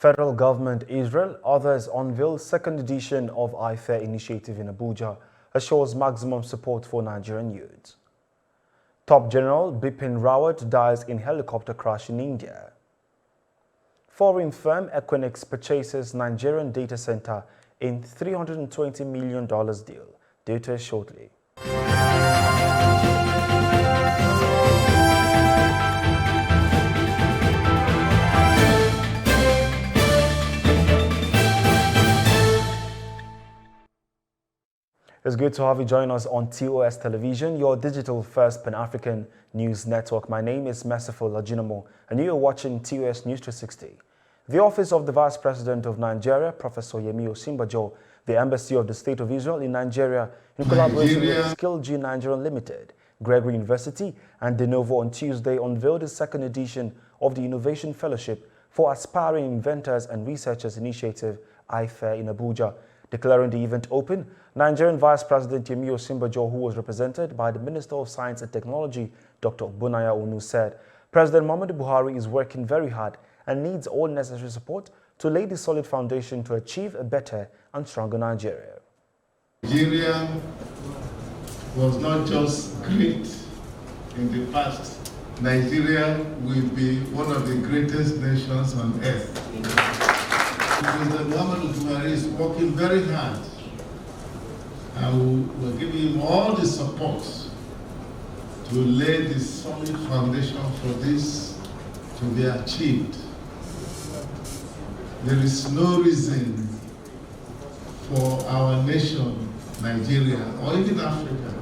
Federal Government Israel, others unveil second edition of Unveil initiative in Abuja, assures maximum support for Nigerian youth. Top General Bipin Rawat dies in helicopter crash in India. Foreign firm Equinix purchases Nigerian data center in $320 million deal. Details shortly. It's good to have you join us on TOS Television, your digital-first Pan-African news network. My name is Merciful Ajinomo, and you are watching TOS News 360. The Office of the Vice President of Nigeria, Professor Yemi Osinbajo, the Embassy of the State of Israel in Nigeria, in collaboration with Skill G Nig Ltd, Gregory University, and De Novo on Tuesday, unveiled the second edition of the Innovation Fellowship for Aspiring Inventors and Researchers Initiative, Unveil, in Abuja. Declaring the event open, Nigerian Vice President Yemi Osinbajo, who was represented by the Minister of Science and Technology, Dr. Ogbonnaya Onu, said, President Muhammadu Buhari is working very hard and needs all necessary support to lay the solid foundation to achieve a better and stronger Nigeria. Nigeria was not just great in the past. Nigeria will be one of the greatest nations on earth. President Muhammadu Buhari is working very hard, and we're giving him all the support to lay the solid foundation for this to be achieved. There is no reason for our nation, Nigeria, or even Africa,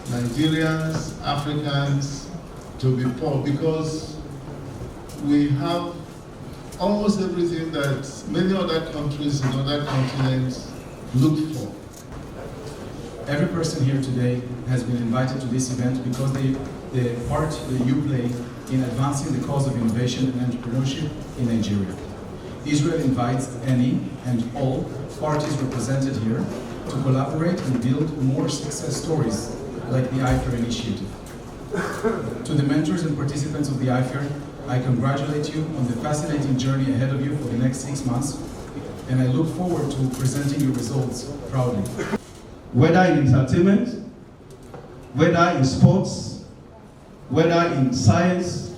Nigerians, Africans, to be poor, because we have almost everything that many other countries in other continents look for. Every person here today has been invited to this event because the part that you play in advancing the cause of innovation and entrepreneurship in Nigeria. Israel invites any and all parties represented here to collaborate and build more success stories like the Unveil initiative. To the mentors and participants of the Unveil, I congratulate you on the fascinating journey ahead of you for the next 6 months, and I look forward to presenting your results proudly. Whether in entertainment, whether in sports, whether in science,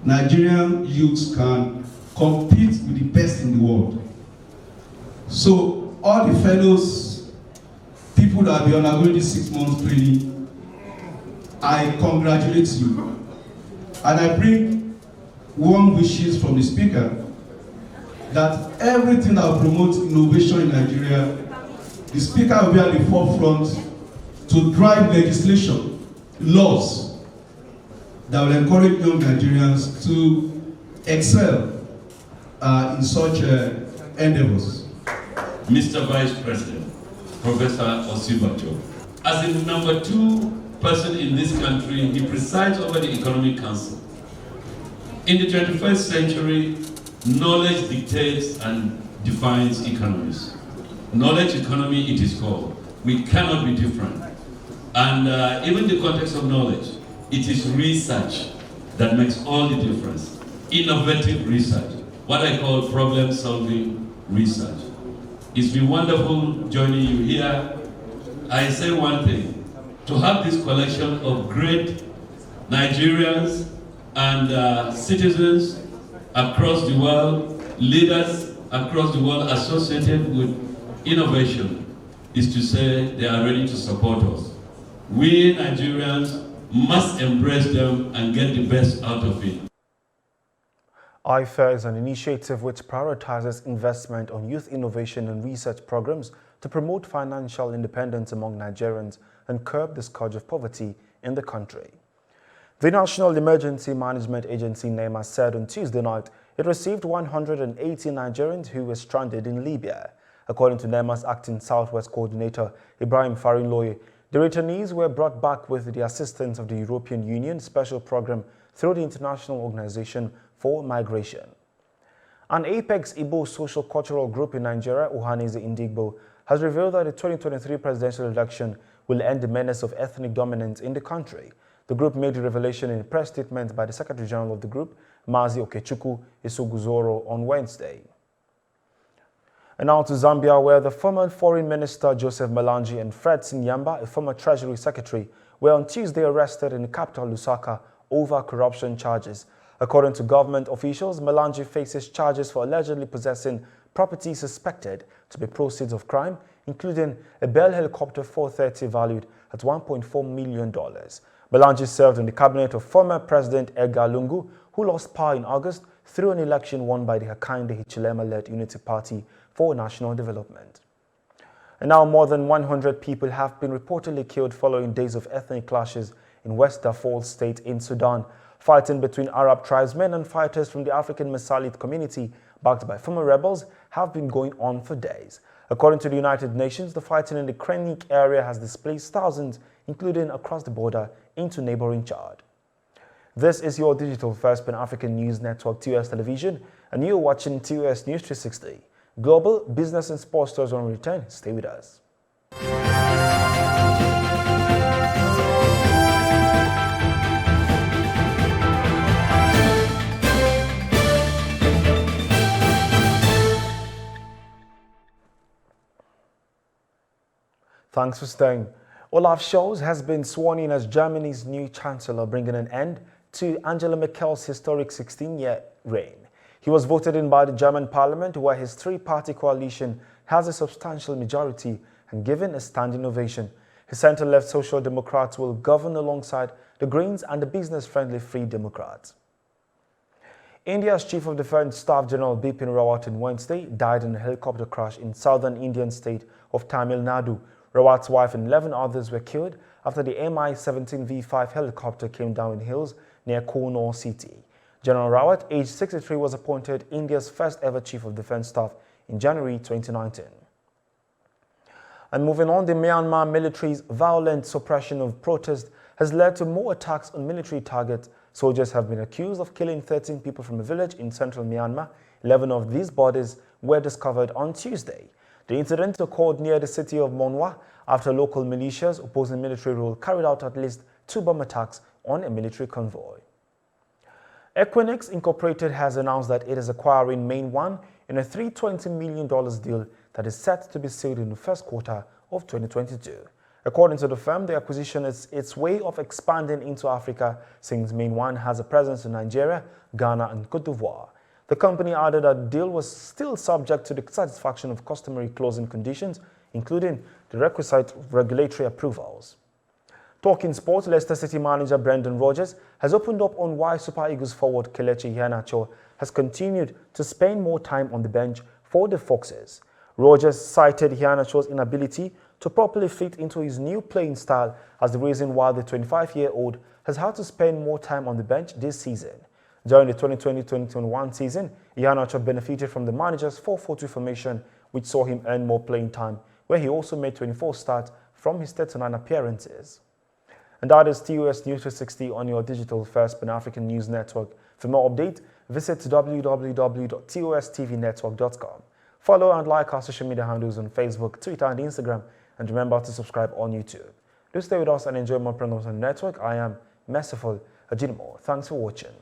Nigerian youths can compete with the best in the world. So all the fellows, people that will be undergoing this 6 months training, I congratulate you. And I bring warm wishes from the speaker that everything that will promote innovation in Nigeria, the speaker will be at the forefront to drive legislation, laws that will encourage young Nigerians to excel in such endeavors. Mr. Vice President, Professor Osinbajo, as the number 2 person in this country, he presides over the Economic Council. In the 21st century, knowledge dictates and defines economies. Knowledge economy, it is called. We cannot be different. And even the context of knowledge, it is research that makes all the difference. Innovative research, what I call problem-solving research. It's been wonderful joining you here. I say one thing, to have this collection of great Nigerians and citizens across the world, leaders across the world associated with innovation, is to say they are ready to support us. We Nigerians must embrace them and get the best out of it. Unveil is an initiative which prioritizes investment on youth innovation and research programs to promote financial independence among Nigerians and curb the scourge of poverty in the country. The National Emergency Management Agency, NEMA, said on Tuesday night it received 180 Nigerians who were stranded in Libya. According to NEMA's acting Southwest Coordinator, Ibrahim Farinloye, the returnees were brought back with the assistance of the European Union Special Program through the International Organization for Migration. An Apex Igbo social cultural group in Nigeria, Ohanaeze Ndigbo, has revealed that the 2023 presidential election will end the menace of ethnic dominance in the country. The group made the revelation in a press statement by the Secretary General of the group, Mazi Okechukwu Isoguzoro on Wednesday. And now to Zambia, where the former Foreign Minister Joseph Malanji and Fred Sinyamba, a former Treasury Secretary, were on Tuesday arrested in the capital Lusaka over corruption charges. According to government officials, Malanji faces charges for allegedly possessing property suspected to be proceeds of crime, including a Bell helicopter 430 valued at $1.4 million. Malanji served in the cabinet of former President Edgar Lungu, who lost power in August through an election won by the Hakainde Hichilema-led Unity Party for National Development. And now more than 100 people have been reportedly killed following days of ethnic clashes in West Darfur state in Sudan. Fighting between Arab tribesmen and fighters from the African Masalit community, backed by former rebels, have been going on for days. According to the United Nations, the fighting in the Krenik area has displaced thousands, including across the border, into neighboring Chad. This is your digital first Pan-African news network, TOS Television, and you're watching TOS News 360. Global, business and sports stories on return. Stay with us. Thanks for staying. Olaf Scholz has been sworn in as Germany's new chancellor, bringing an end to Angela Merkel's historic 16-year reign. He was voted in by the German parliament, where his three-party coalition has a substantial majority and given a standing ovation. His center-left Social Democrats will govern alongside the Greens and the business-friendly Free Democrats. India's Chief of Defense Staff General Bipin Rawat on Wednesday died in a helicopter crash in southern Indian state of Tamil Nadu. Rawat's wife and 11 others were killed after the Mi-17 V5 helicopter came down in hills near Kurnool city. General Rawat, aged 63, was appointed India's first ever Chief of Defense Staff in January 2019. And moving on, the Myanmar military's violent suppression of protest has led to more attacks on military targets. Soldiers have been accused of killing 13 people from a village in central Myanmar. 11 of these bodies were discovered on Tuesday. The incident occurred near the city of Monwa after local militias opposing military rule carried out at least 2 bomb attacks on a military convoy. Equinix Incorporated has announced that it is acquiring Main One in a $320 million deal that is set to be sealed in the first quarter of 2022. According to the firm, the acquisition is its way of expanding into Africa, since Main One has a presence in Nigeria, Ghana, and Cote d'Ivoire. The company added that the deal was still subject to the satisfaction of customary closing conditions, including the requisite regulatory approvals. Talking sports, Leicester City manager Brendan Rodgers has opened up on why Super Eagles forward Kelechi Iheanacho has continued to spend more time on the bench for the Foxes. Rodgers cited Iheanacho's inability to properly fit into his new playing style as the reason why the 25-year-old has had to spend more time on the bench this season. During the 2020-2021 season, Iheanacho benefited from the manager's 4-4-2 formation, which saw him earn more playing time, where he also made 24 starts from his 39 appearances. And that is TOS News 360 on your digital first Pan-African news network. For more updates, visit www.tostvnetwork.com. Follow and like our social media handles on Facebook, Twitter, and Instagram. And remember to subscribe on YouTube. Do stay with us and enjoy more programs on the network. I am Merciful Ajinimo. Thanks for watching.